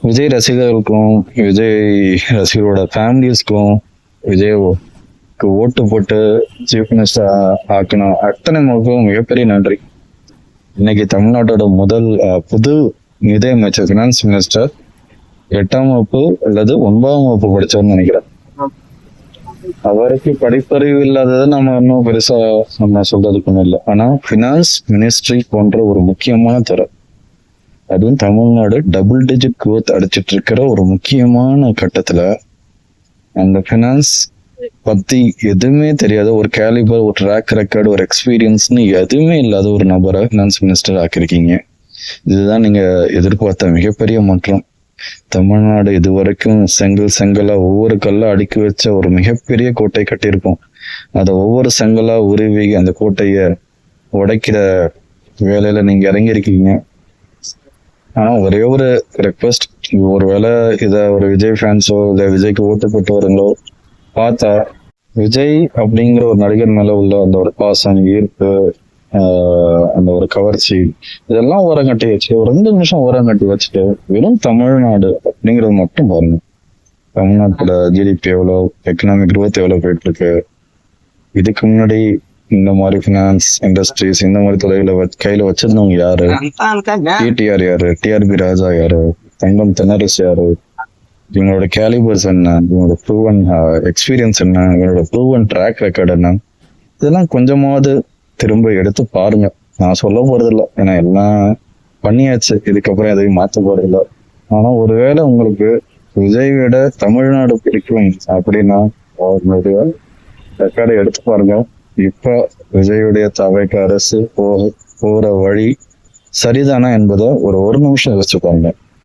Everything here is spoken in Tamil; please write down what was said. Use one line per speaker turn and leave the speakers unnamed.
விஜய் ரசிகர்களுக்கும் விஜய் ரசிகரோட ஃபேமிலிஸ்க்கும் விஜய்க்கு ஓட்டு போட்டு சீஃப் மினிஸ்டர் ஆக்கணும் அத்தனை மக்களுக்கும் மிகப்பெரிய நன்றி. இன்னைக்கு தமிழ்நாட்டோட முதல் புது நிதியமைச்சர் ஃபினான்ஸ் மினிஸ்டர் 8ஆம் வகுப்பு அல்லது 9ஆம் வகுப்பு படிச்சவர்னு நினைக்கிறேன். அவருக்கு படிப்பறிவு இல்லாததை நம்ம இன்னும் பெருசா நம்ம சொல்றதுக்கு ஒன்றும் இல்லை. ஆனா ஃபினான்ஸ் மினிஸ்ட்ரி போன்ற ஒரு முக்கியமான துறை, அதுவும் தமிழ்நாடு டபுள் டிஜிட் குரோத் அடிச்சிட்டு இருக்கிற ஒரு முக்கியமான கட்டத்துல அந்த ஃபினான்ஸ் பத்தி எதுவுமே தெரியாத ஒரு கேலிபர், ஒரு ட்ராக் ரெக்கார்டு, ஒரு எக்ஸ்பீரியன்ஸ்னு எதுவுமே இல்லாத ஒரு நபரை ஃபினான்ஸ் மினிஸ்டர் ஆக்கிருக்கீங்க. இதுதான் நீங்க எதிர்பார்த்த மிகப்பெரிய மாற்றம். தமிழ்நாடு இதுவரைக்கும் செங்கலா ஒவ்வொரு கல்லா அடுக்கி வச்ச ஒரு மிகப்பெரிய கோட்டை கட்டியிருக்கோம். அதை ஒவ்வொரு செங்கலா உருவி அந்த கோட்டைய உடைக்கிற வேலையில நீங்க இறங்கியிருக்கீங்க. ஆனா ஒரே ஒரு ரெக்வஸ்ட், ஒருவேளை இத ஒரு விஜய் ஃபேன்ஸோ இல்ல விஜய்க்கு ஓட்டு போட்டு வரங்களோ பார்த்தா, விஜய் அப்படிங்கிற ஒரு நடிகர் மேல உள்ள அந்த ஒரு பாசம், ஈர்ப்பு, அந்த ஒரு கவர்ச்சி, இதெல்லாம் ஓரம் கட்டி வச்சு ஒரு 2 நிமிஷம் ஓரம் கட்டி வச்சுட்டு வெறும் தமிழ்நாடு அப்படிங்கிறது மட்டும் பாருங்க. தமிழ்நாட்டோட ஜிடிபி எவ்வளோ, எக்கனாமிக் growth எவ்வளவு போயிட்டு இருக்கு. இதுக்கு முன்னாடி இந்த மாதிரி ஃபினான்ஸ் இண்டஸ்ட்ரீஸ் இந்த மாதிரி துறைகளை கையில வச்சிருந்தவங்க யாரு? டிடிஆர் யாரு? டிஆர்பி ராஜா யாரு? தங்கம் தென்னரசு யாரு? இவங்களோட கேலிபர்ஸ் என்ன? இவங்களோட ப்ரூவன் எக்ஸ்பீரியன்ஸ் என்ன? இவங்களோட ப்ரூவன் ட்ராக் ரெக்கார்ட் என்ன? இதெல்லாம் கொஞ்சமாவது திரும்ப எடுத்து பாருங்க. நான் சொல்ல போறதில்லை, ஏன்னா எல்லாம் பண்ணியாச்சு, இதுக்கப்புறம் எதையும் மாற்ற போறதில்ல. ஆனா ஒருவேளை உங்களுக்கு விஜய் விட தமிழ்நாடு பிடிக்கும் அப்படின்னா அவர்களுடைய ரெக்கார்டை எடுத்து பாருங்க. இப்ப விஜயுடைய தவைக்கு அரசு போற வழி சரிதானா என்பதை ஒரு நிமிஷம் யோசிச்சு பாருங்க.